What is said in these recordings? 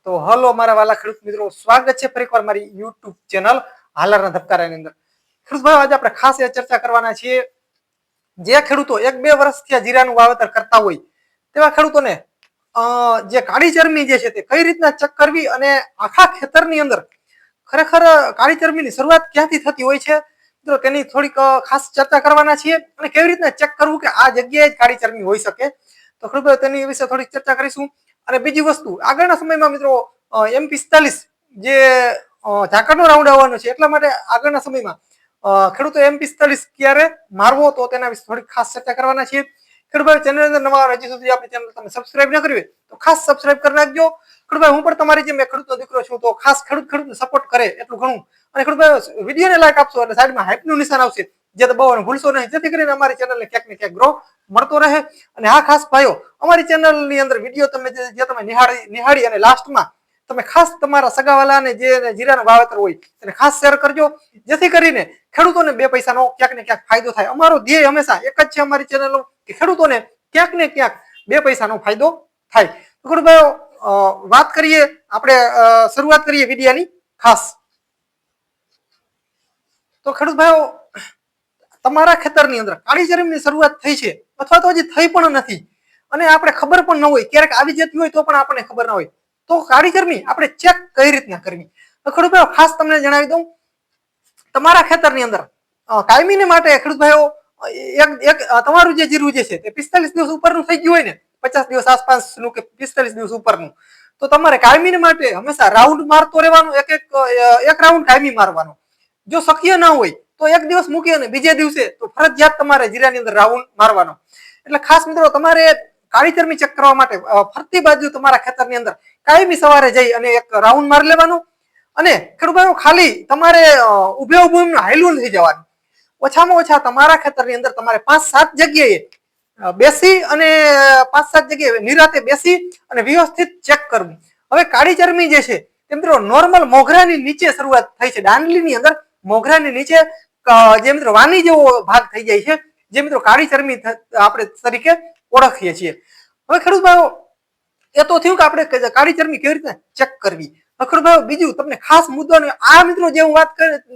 તો હલો મારા વાલા ખેડૂત મિત્રો, સ્વાગત છે ફરીવાર મારી યુટ્યુબ ચેનલ હાલારના ધબકારાની અંદર. ખેડૂત ભાઈઓ, આજે આપણે ખાસ એ ચર્ચા કરવાના છીએ જે ખેડૂતો 1-2 વર્ષથી આ જીરાનું વાવેતર કરતા હોય તેવા ખેડૂતોને જે કાળી ચરમી જે છે તે કઈ રીતના ચેક કરવી અને આખા ખેતરની અંદર ખરેખર કાળી ચરમીની શરૂઆત ક્યાંથી થતી હોય છે તો તેની થોડીક ખાસ ચર્ચા કરવાના છીએ અને કેવી રીતના ચેક કરવું કે આ જગ્યાએ જ કાળી ચરમી હોઈ શકે. તો ખેડૂત ભાઈઓ, તેની વિશે થોડીક ચર્ચા કરીશું. અને બીજી વસ્તુ, આગળના સમયમાં મિત્રો M45 જે ઝાકળનો રાઉન્ડ આવવાનો છે એટલા માટે આગળના સમયમાં ખેડૂતો M45 ક્યારે મારવો તો તેના વિશે થોડીક ખાસ ચર્ચા કરવાના છીએ. ખેડૂત ચેનલ અંદર નવા હજી સુધી આપણી ચેનલ તમે સબસ્ક્રાઇબ ન કરી તો ખાસ સબસ્ક્રાઇબ કરી નાખજો. ખેડૂત હું પણ તમારી જેમ ખેડૂતનો દીકરો છું, તો ખાસ ખેડૂતને સપોર્ટ કરે એટલું ઘણું. અને ખેડૂત વિડીયોને લાઈક આપશો એટલે સાઈડમાં હાઈપનું નિશાન આવશે, જે દબાવવાનું ભૂલશો નહીં, જેથી કરીને અમારી ચેનલને ક્યાંક ને ક્યાંક ગ્રો મળતો રહે. અને હા ખાસ ભાઈઓ, અમારી ચેનલની અંદર વિડીયો તમે તમે નિહાળી અને લાસ્ટમાં તમે ખાસ તમારા સગાવાલાને જે જીરાનું વાવેતર હોય તેને ખાસ શેર કરજો, જેથી કરીને ખેડૂતોને 2 પૈસાનો ક્યાંક ને ક્યાંક ફાયદો થાય. અમારો ધ્યેય હંમેશા એક જ છે અમારી ચેનલનો, કે ખેડૂતોને ક્યાંક ને ક્યાંક 2 પૈસાનો ફાયદો થાય. તો ખેડૂત ભાઈઓ, વાત કરીએ, આપણે શરૂઆત કરીએ વિડીયાની ખાસ. તો ખેડૂત ભાઈઓ, તમારા ખેતરની અંદર કાળી ચરમીની શરૂઆત થઈ છે અથવા તો હજી થઈ પણ નથી અને આપણે ખબર પણ ન હોય, ક્યારેક આવી જતી હોય તો પણ આપણને ખબર ન હોય, તો કાળી ચરમી આપણે ચેક કઈ રીતના કરવી? તો ખેડૂત ભાઈઓ, ખાસ તમને જણાવી દઉં, તમારા ખેતરની અંદર કાયમીને માટે ખેડૂત ભાઈઓ એક તમારું જે જીરું જે છે તે 45 દિવસ ઉપરનું થઈ ગયું હોય ને, 50 દિવસ આસપાસનું કે 45 દિવસ ઉપરનું, તો તમારે કાયમીને માટે હંમેશા રાઉન્ડ મારતો રહેવાનું, એક રાઉન્ડ કાયમી મારવાનો. જો શક્ય ના હોય તો એક દિવસ મૂકી અને બીજે દિવસે તો ફરજિયાત તમારે જીરાની અંદર રાઉન્ડ મારવાનો. એટલે ખાસ મિત્રો, તમારે કાળી ચરમી ચેક કરવા માટે ફરતી બાજુ તમારા ખેતરની અંદર કાયમી સવારે જઈ અને એક રાઉન્ડ મારી લેવાનો. અને ખેડૂત ભાઈઓ, ખાલી તમારે ઉભે હાઈલું થઈ જવાનું. ઓછામાં ઓછા તમારા ખેતરની અંદર તમારે 5-7 જગ્યાએ બેસી અને 5-7 જગ્યાએ નિરાતે બેસી અને વ્યવસ્થિત ચેક કરવું. હવે કાળી ચરમી જે છે તે મિત્રો નોર્મલ મોગરાની નીચે શરૂઆત થઈ છે, દાંડલીની અંદર મોગરાની નીચે જે મિત્રો વાની જેવો ભાગ થઈ જાય છે, જે મિત્રો કાળી ચરમી આપણે તરીકે ઓળખીએ છીએ. હવે ખેડૂત ભાઈઓ, એ તો થયું કે આપણે કાળી ચરમી કેવી રીતે ચેક કરવી. ખેડૂત ભાઈઓ, બીજું તમને ખાસ મુદ્દો, આ મિત્રો જે હું વાત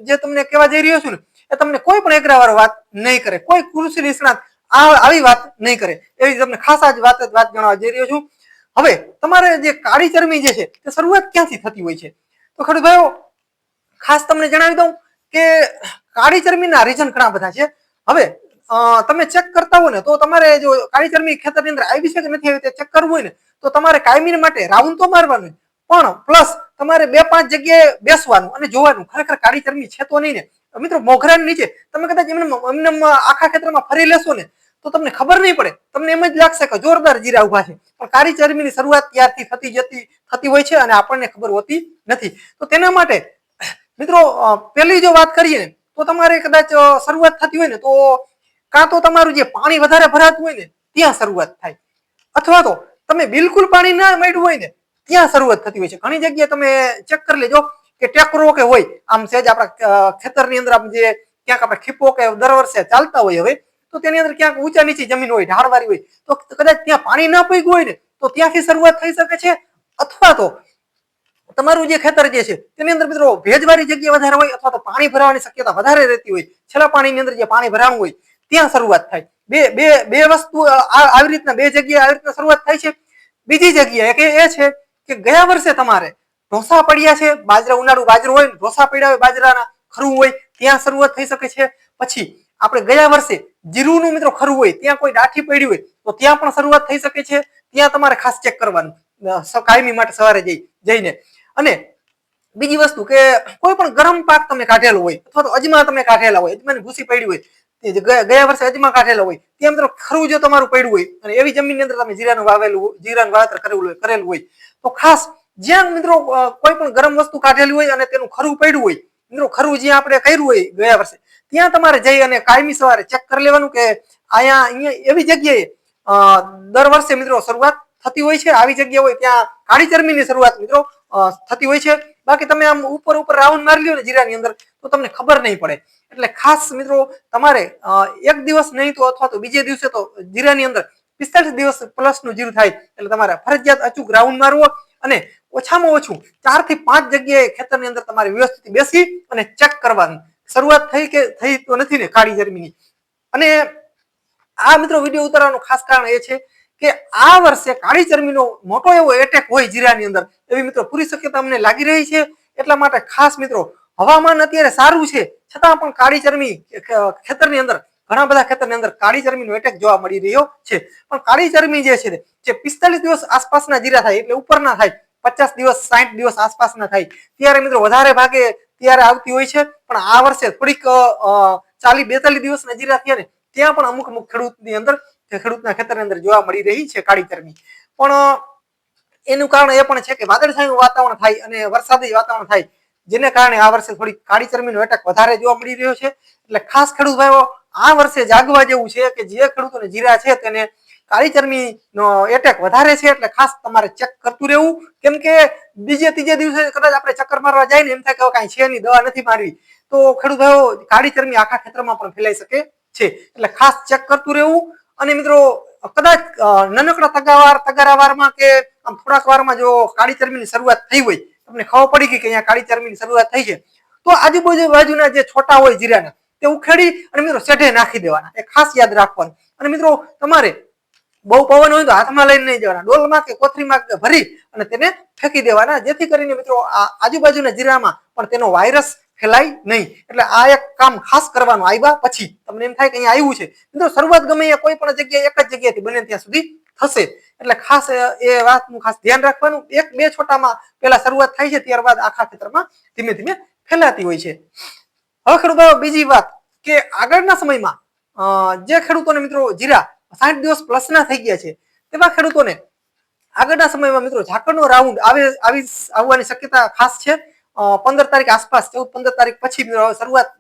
જે તમને કહેવા જઈ રહ્યો છું ને, એ તમને કોઈ પણ એગ્રાવાળો વાત નહીં કરે, કોઈ કૃષિ નિષ્ણાત આવી વાત નહીં કરે, એવી તમને ખાસ આજ વાત જણાવવા જઈ રહ્યો છું. હવે તમારે જે કાળી ચરમી જે છે તે શરૂઆત ક્યાંથી થતી હોય છે? તો ખેડૂત ભાઈઓ, ખાસ તમને જણાવી દઉં કે કાળી ચરમીના રીઝન ઘણા બધા છે. હવે તમે ચેક કરતા હોય ને, તો તમારે જો કાળી ચરમી ખેતરની અંદર આવી છે કે નથી આવી તે ચેક કરવું હોય ને, તો તમારે કાયમી માટે રાઉન્ડ તો મારવાનું, પણ પ્લસ તમારે 2-5 જગ્યાએ બેસવાનું અને જોવાનું ખરેખર કાળી ચરમી છે તો નહીં ને. મિત્રો મોગરાની નીચે તમે કદાચ એમને આખા ખેતરમાં ફરી લેશો ને તો તમને ખબર નહીં પડે, તમને એમ જ લાગશે કે જોરદાર જીરા ઉભા છે, પણ કાળી ચરમીની શરૂઆત ત્યારથી થતી હોય છે અને આપણને ખબર હોતી નથી. તો તેના માટે મિત્રો પહેલી જો વાત કરીએ ને, તો તમારે કદાચ શરૂઆત થતી હોય ને તો કાં તો તમારું જે પાણી વધારે ભરાતું હોય ને ત્યાં શરૂઆત થાય, અથવા તો તમે બિલકુલ પાણી ના મળ્યું હોય ને ત્યાં શરૂઆત થતી હોય છે. ઘણી જગ્યાએ તમે ચેક કરી લેજો કે ટેકરો કે હોય આમ સહેજ આપણા ખેતરની અંદર આમ જે ક્યાંક આપણે ખીપો કે દર વર્ષે ચાલતા હોય, હવે તો તેની અંદર ક્યાંક ઊંચા નીચી જમીન હોય, ઢાળવાળી હોય, તો કદાચ ત્યાં પાણી ના પગ્યું હોય ને તો ત્યાંથી શરૂઆત થઈ શકે છે. અથવા તો તમારું જે ખેતર જે છે તેની અંદર મિત્રો ભેજવાળી જગ્યા વધારે હોય, અથવા તો પાણી ભરાવાની શક્યતા વધારે રહેતી હોય, છેલ્લા પાણીની અંદર જે પાણી ભરાવાનું હોય ત્યાં શરૂઆત થાય. બે વસ્તુ આવી રીતના 2 જગ્યાએ આવી રીતના શરૂઆત થાય છે. બીજી જગ્યા એ છે કે ગયા વર્ષે તમારે ઢોસા પડ્યા છે, બાજરા ઉનાળુ બાજરો હોય, ઢોસા પડ્યા હોય બાજરાના, ખરું હોય, ત્યાં શરૂઆત થઈ શકે છે. પછી આપણે ગયા વર્ષે જીરુનું મિત્રો ખરું હોય, ત્યાં કોઈ ડાઠી પડી હોય તો ત્યાં પણ શરૂઆત થઈ શકે છે. ત્યાં તમારે ખાસ ચેક કરવાનું કાયમી માટે સવારે જઈને. અને બીજી વસ્તુ કે કોઈ પણ ગરમ પાક તમે કાઢેલો હોય, અથવા તો અજમા તમે કાઢેલા હોય, અજમાની ભૂસી પડી હોય, ગયા વર્ષે અજમા કાઢેલા હોય, ત્યાં મિત્રો ખરું જો તમારું પડ્યું હોય અને એવી જમીનની અંદર તમે જીરાનું વાવેતર કરેલું હોય, તો ખાસ જ્યાં મિત્રો કોઈ પણ ગરમ વસ્તુ કાઢેલી હોય અને તેનું ખરું પડ્યું હોય, મિત્રો ખરું જ્યાં આપણે કર્યું હોય ગયા વર્ષે, ત્યાં તમારે જઈ અને કાયમી સવારે ચેક કરી લેવાનું કે અહીંયા એવી જગ્યાએ દર વર્ષે મિત્રો શરૂઆત થતી હોય છે. આવી જગ્યા હોય ત્યાં કાળી ચરમીની શરૂઆત મિત્રો થતી હોય છે. બાકી તમે આમ ઉપર રાઉન્ડ મારી લ્યો ને જીરાની અંદર તો તમને ખબર નહીં પડે. એટલે ખાસ મિત્રો તમારે એક દિવસ નહીં તો અથવા તો બીજે દિવસે તો જીરાની અંદર 45 દિવસ પ્લસ નું જીરું થાય એટલે તમારે ફરજિયાત અચૂક રાઉન્ડ મારવો અને ઓછામાં ઓછું 4 થી 5 જગ્યાએ ખેતરની અંદર તમારે વ્યવસ્થિત બેસી અને ચેક કરવાનું. શરૂઆત થઈ તો નથી ને કાળી જર્મીની. અને આ મિત્રો વિડીયો ઉતારવાનું ખાસ કારણ એ છે કે આ વર્ષે કાળી ચરમીનો મોટો એવો એટેક હોય જીરાની અંદર એવી મિત્રો પૂરી શક્યતા અમને લાગી રહી છે. એટલા માટે ખાસ મિત્રો હવામાન અત્યારે સારું છે છતાં પણ કાળી ચરમી ખેતરની અંદર ઘણા બધા ખેતરની અંદર કાળી ચરમીનો એટેક જોવા મળી રહ્યો છે. પણ કાળી ચરમી જે છે જે 45 દિવસ આસપાસના જીરા થાય એટલે ઉપરના થાય, 50 દિવસ 60 દિવસ આસપાસના થાય ત્યારે મિત્રો વધારે ભાગે ત્યારે આવતી હોય છે. પણ આ વર્ષે થોડીક 40-42 દિવસના જીરા થયા ને ત્યાં પણ અમુક ખેડૂતની અંદર ખેડૂતના ખેતરની અંદર જોવા મળી રહી છે કાળી ચરમી. પણ એનું કારણ એ પણ છે કે વાદળછાયું વાતાવરણ થાય અને વરસાદી વાતાવરણ થાય જેને કારણે આ વર્ષે થોડી કાળી ચરમીનો એટેક વધારે જોવા મળી રહ્યો છે. એટલે ખાસ ખેડૂત ભાઈઓ આ વર્ષે જાગવા જેવું છે કે જે ખેડૂતોને જીરા છે તેને કાળી ચરમીનો એટેક વધારે છે એટલે ખાસ તમારે ચેક કરતું રહેવું. કેમ કે બીજે ત્રીજે દિવસે કદાચ આપણે ચક્કર મારવા જાય ને એમ થાય કે કાંઈ છે નહીં, દવા નથી મારવી, તો ખેડૂત ભાઈઓ કાળી ચરમી આખા ખેતરમાં પણ ફેલાઈ શકે છે. એટલે ખાસ ચેક કરતું રહેવું. અને મિત્રો કદાચ નાનકડા તગારાવારમાં કે આમ થોડાક વારમાં જો કાળી ચરમીની શરૂઆત થઈ હોય, તમને ખબર પડી ગઈ કે અહીંયા કાળી ચરમીની શરૂઆત થઈ છે, તો આજુબાજુના જે છોટા હોય જીરાના તે ઉખેડી અને મિત્રો સેઢે નાખી દેવાના. એ ખાસ યાદ રાખવાનું. અને મિત્રો તમારે બહુ પવન હોય તો હાથમાં લઈને નહીં જવાના, ડોલમાં કે કોથળીમાં ભરી અને તેને ફેંકી દેવાના, જેથી કરીને મિત્રો આ આજુબાજુના જીરામાં પણ તેનો વાયરસ ફેલાય નહીં. એટલે આ એક કામ ખાસ કરવાનું આવ્યા પછી. તમને એમ થાય કે અહીંયા આવ્યું છે, મિત્રો શરૂઆત ગમે એ કોઈ પણ જગ્યાએ એક જ જગ્યાએથી બને ત્યાં સુધી થશે. એટલે ખાસ એ વાતનું ખાસ ધ્યાન રાખવાનું. 1-2 છોટામાં પહેલા શરૂઆત થાય છે, ત્યારબાદ આખા ખેતરમાં ધીમે ધીમે ફેલાતી હોય છે. હવે ખેડૂતો બીજી વાત કે આગળના સમયમાં જે ખેડૂતોને મિત્રો જીરા 60 દિવસ પ્લસના થઈ ગયા છે તેવા ખેડૂતોને આગળના સમયમાં મિત્રો ઝાકળનો રાઉન્ડ આવવાની શક્યતા ખાસ છે. 15 તારીખ આસપાસ 14-15 તારીખ પછી શરૂઆત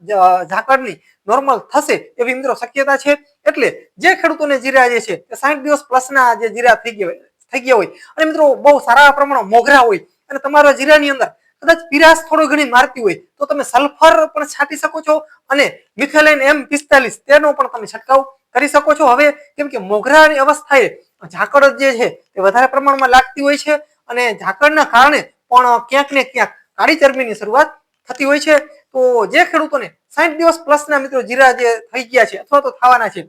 ઝાકળની નોર્મલ થશે એવી મિત્રો શક્યતા છે. એટલે જે ખેડૂતોને જીરા જે છે તે 60 દિવસ પ્લસના જે જીરા થઈ ગયા હોય અને મિત્રો બહુ સારા પ્રમાણમાં મોગરા હોય અને તમારા જીરાની અંદર કદાચ પીરાશ થોડો ઘણી મારતી હોય તો તમે સલ્ફર પણ છાંટી શકો છો અને મિથેલાઇન M45 તેનો પણ તમે છંટકાવ કરી શકો છો. હવે કેમ કે મોગરાની અવસ્થાએ ઝાકળ જે છે તે વધારે પ્રમાણમાં લાગતી હોય છે અને ઝાકળના કારણે પણ ક્યાંક ને ક્યાંક કાળી ચરમીની શરૂઆત થતી હોય છે. તો જે ખેડૂતોને 60 દિવસ પ્લસના મિત્રો જીરા જે થઈ ગયા છે અથવા તો થવાના છે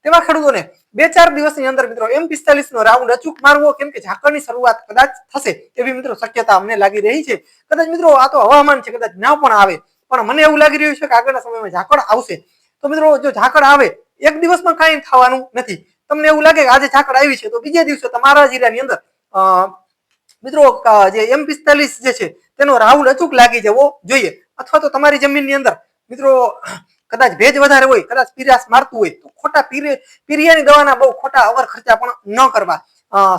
તેવા ખેડૂતોને 2-4 દિવસની અંદર મિત્રો M45 નો રાઉન્ડ અચૂક મારવો. કેમ કે ઝાકળની શરૂઆત કદાચ થશે એવી મિત્રો શક્યતા અમને લાગી રહી છે. કદાચ મિત્રો આ તો હવામાન છે, કદાચ ના પણ આવે, પણ મને એવું લાગી રહ્યું છે કે આગળના સમયમાં ઝાકળ આવશે. તો મિત્રો જો ઝાકળ આવે એક દિવસમાં કાંઈ થવાનું નથી. તમને એવું લાગે કે આજે ઝાકળ આવી છે તો બીજે દિવસે તમારા જીરાની અંદર મિત્રો જે M45 જે છે તેનો રાઉન્ડ અચૂક લાગી જવો જોઈએ. અથવા તો તમારી જમીનની અંદર મિત્રો કદાચ ભેજ વધારે હોય, કદાચ પીરાશ મારતું હોય તો ખોટા પીરિયાની દવાના બહુ ખોટા અવર ખર્ચા પણ ન કરવા.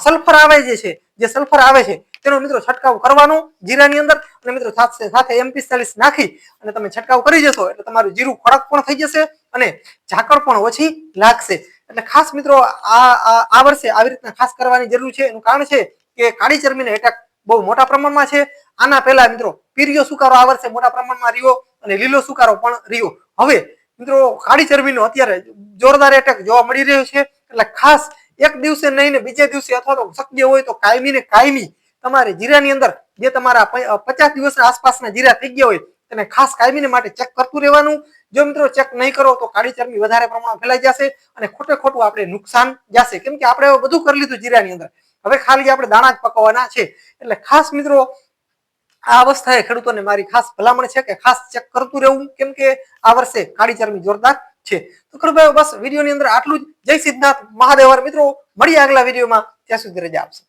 સલ્ફર આવે જે સલ્ફર આવે છે તેનો મિત્રો છંટકાવ કરવાનો જીરાની અંદર અને મિત્રો સાથે M45 નાખી અને તમે છંટકાવ કરી જશો એટલે તમારું જીરું ખોરાક પણ થઈ જશે અને ઝાકળ પણ ઓછી લાગશે. એટલે ખાસ મિત્રો આ વર્ષે આવી રીતના ખાસ કરવાની જરૂર છે. એનું કારણ છે કે કાળી ચરમીનો એટેક બહુ મોટા પ્રમાણમાં છે. આના પહેલા મિત્રો પીરિયો સુકારો આ વર્ષે મોટા પ્રમાણમાં રહ્યો અને લીલો સુકારો પણ રહ્યો. હવે મિત્રો કાળી ચરમીનો અત્યારે જોરદાર એટેક જોવા મળી રહ્યો છે. એટલે ખાસ એક દિવસે નહીં ને બીજે દિવસે અથવા તો શક્ય હોય તો કાયમી ને કાયમી તમારે જીરાની અંદર જે તમારા 50 દિવસના આસપાસના જીરા થઈ ગયા હોય તેને ખાસ કાયમીને માટે ચેક કરતું રહેવાનું. જો મિત્રો ચેક નહીં કરો તો કાળી ચરમી વધારે પ્રમાણમાં ફેલાઈ જશે અને ખોટું આપણે નુકસાન જશે. કેમ કે આપણે બધું કરી લીધું જીરાની અંદર, હવે ખાલી આપણે દાણા જ પકવવાના છે. એટલે ખાસ મિત્રો આ અવસ્થાએ ખેડૂતોને મારી ખાસ ભલામણ છે કે ખાસ ચેક કરતું રહેવું. કેમ કે આ વર્ષે કાળી ચરમી જોરદાર છે. તો ખેડૂત બસ વિડીયોની અંદર આટલું જ. જય સિદ્ધનાથ મહાદેવ. મિત્રો મળીએ આગલા વિડીયોમાં, ત્યાં સુધી રજા આપશો.